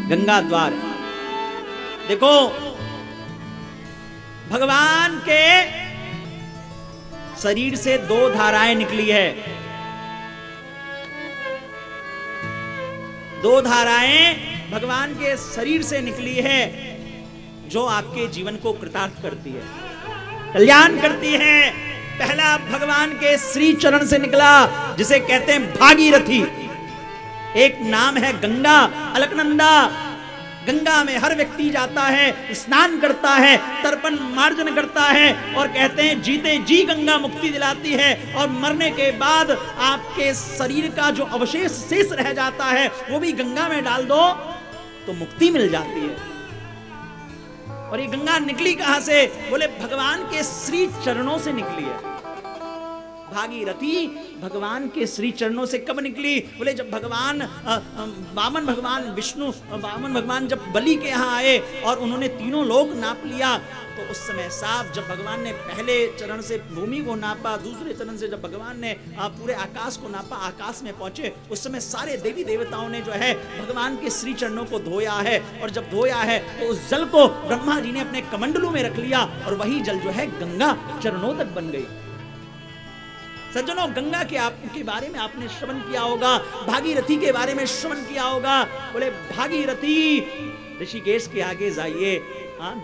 गंगा द्वार। देखो भगवान के शरीर से दो धाराएं निकली है, दो धाराएं भगवान के शरीर से निकली है जो आपके जीवन को कृतार्थ करती है, कल्याण करती है। पहला भगवान के श्री चरण से निकला जिसे कहते हैं भागीरथी। एक नाम है गंगा, अलकनंदा। गंगा में हर व्यक्ति जाता है, स्नान करता है, तर्पण मार्जन करता है और कहते हैं जीते जी गंगा मुक्ति दिलाती है, और मरने के बाद आपके शरीर का जो अवशेष शेष रह जाता है वो भी गंगा में डाल दो तो मुक्ति मिल जाती है। और ये गंगा निकली कहां से? बोले भगवान के श्री चरणों से निकली है। भागीरथी भगवान के श्री चरणों से कब निकली? बोले जब भगवान वामन भगवान विष्णु, वामन भगवान जब बलि के यहाँ आए और उन्होंने तीनों लोक नाप लिया, तो उस समय साफ जब भगवान ने पहले चरण से भूमि को नापा, दूसरे चरण से जब भगवान ने पूरे आकाश को नापा, आकाश में पहुंचे, उस समय सारे देवी देवताओं ने जो है भगवान के श्री चरणों को धोया है। और जब धोया है तो उस जल को ब्रह्मा जी ने अपने कमंडलों में रख लिया और वही जल जो है गंगा चरणों तक बन गई। सज्जनों, गंगा के बारे में आपने श्रवण किया होगा, भागीरथी के बारे में श्रवण किया होगा। बोले भागीरथी ऋषिकेश के आगे जाइए,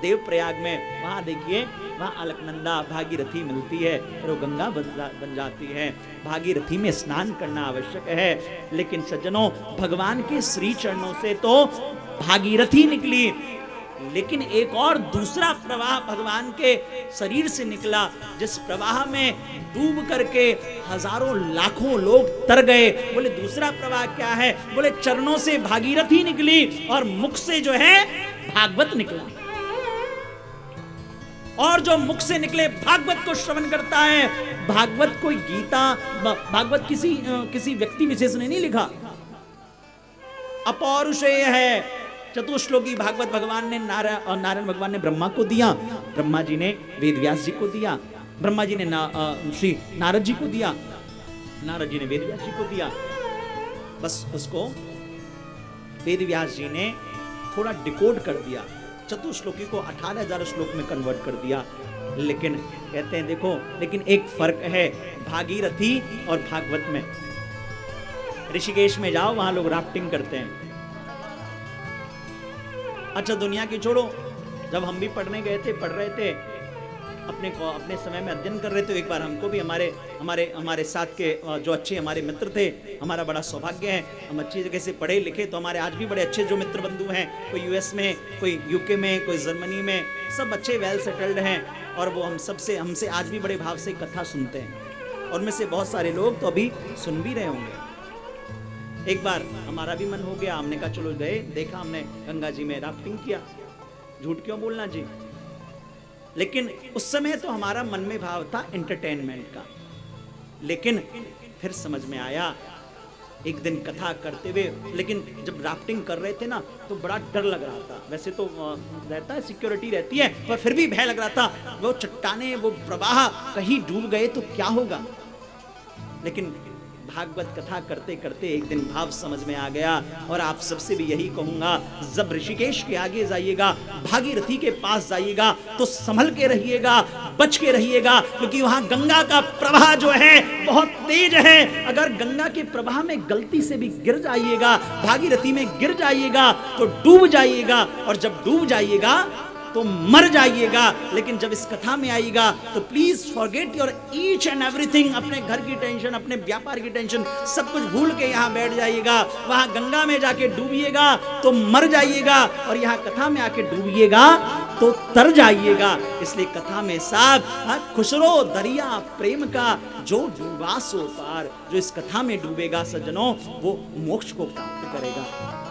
देवप्रयाग में, वहां देखिए, वहां अलकनंदा भागीरथी मिलती है, फिर वो गंगा बन जाती है। भागीरथी में स्नान करना आवश्यक है। लेकिन सज्जनों, भगवान के श्री चरणों से तो भागीरथी निकली, लेकिन एक और दूसरा प्रवाह भगवान के शरीर से निकला, जिस प्रवाह में डूब करके हजारों लाखों लोग तर गए। बोले दूसरा प्रवाह क्या है? बोले चरणों से भागीरथी निकली और मुख से जो है भागवत निकला। और जो मुख से निकले भागवत को श्रवण करता है, भागवत कोई गीता, भागवत किसी व्यक्ति विशेष ने नहीं लिखा, अपौरुषेय है। चतुश्लोकी भागवत भगवान ने नारायण भगवान ने ब्रह्मा को दिया, ब्रह्मा जी ने वेदव्यास जी को दिया, ब्रह्मा जी ने श्री नारद जी को दिया, नारद जी ने वेदव्यास जी को दिया। बस उसको वेदव्यास जी ने थोड़ा डिकोड कर दिया, चतुश्लोकी को 18,000 श्लोक में कन्वर्ट कर दिया। लेकिन कहते हैं देखो, लेकिन एक फर्क है भागीरथी और भागवत में। ऋषिकेश में जाओ, वहां लोग राफ्टिंग करते हैं। अच्छा, दुनिया की छोड़ो, जब हम भी पढ़ रहे थे अपने समय में अध्ययन कर रहे थे, एक बार हमको भी हमारे साथ के जो अच्छे हमारे मित्र थे, हमारा बड़ा सौभाग्य है, हम अच्छी जगह से पढ़े लिखे, तो हमारे आज भी बड़े अच्छे जो मित्र बंधु हैं, कोई यूएस में, कोई यूके में, कोई जर्मनी में, सब अच्छे वेल सेटल्ड हैं। और वो हमसे आज भी बड़े भाव से कथा सुनते हैं, और में से बहुत सारे लोग तो अभी सुन भी रहे होंगे। एक बार हमारा भी मन हो गया, हमने कहा चलो गए, देखा हमने गंगा जी में राफ्टिंग किया। झूठ क्यों बोलना जी। लेकिन उस समय तो हमारा मन में भाव था एंटरटेनमेंट का। लेकिन फिर समझ में आया, एक दिन कथा करते हुए, लेकिन जब राफ्टिंग कर रहे थे ना, तो बड़ा डर लग रहा था। वैसे तो रहता है, सिक्योरिटी रहती है, पर फिर भी भय लग रहा था। वो चट्टाने, वो प्रवाह, कहीं डूब गए तो क्या होगा। लेकिन भागवत कथा करते करते एक दिन भाव समझ में आ गया। और आप सबसे भी यही कहूंगा, जब ऋषिकेश के आगे जाइएगा, भागीरथी के पास जाइएगा, तो संभल के रहिएगा, बच के रहिएगा, क्योंकि वहां गंगा का प्रवाह जो है बहुत तेज है। अगर गंगा के प्रवाह में गलती से भी गिर जाइएगा, भागीरथी में गिर जाइएगा, तो डूब जाइएगा, और जब डूब जाइएगा तो मर जाइएगा। लेकिन जब इस कथा में आइएगा तो please forget your each and everything, अपने घर की टेंशन, अपने व्यापार की टेंशन, सब कुछ भूल के यहाँ बैठ जाइएगा। वहां गंगा में जाके डूबिएगा तो मर जाइएगा, और यहाँ कथा में आके डूबिएगा तो तर जाइएगा। इसलिए कथा में साफ खुशरो दरिया प्रेम का, जो डूबा सो पार। जो इस कथा में डूबेगा सज्जनों, वो मोक्ष को प्राप्त करेगा।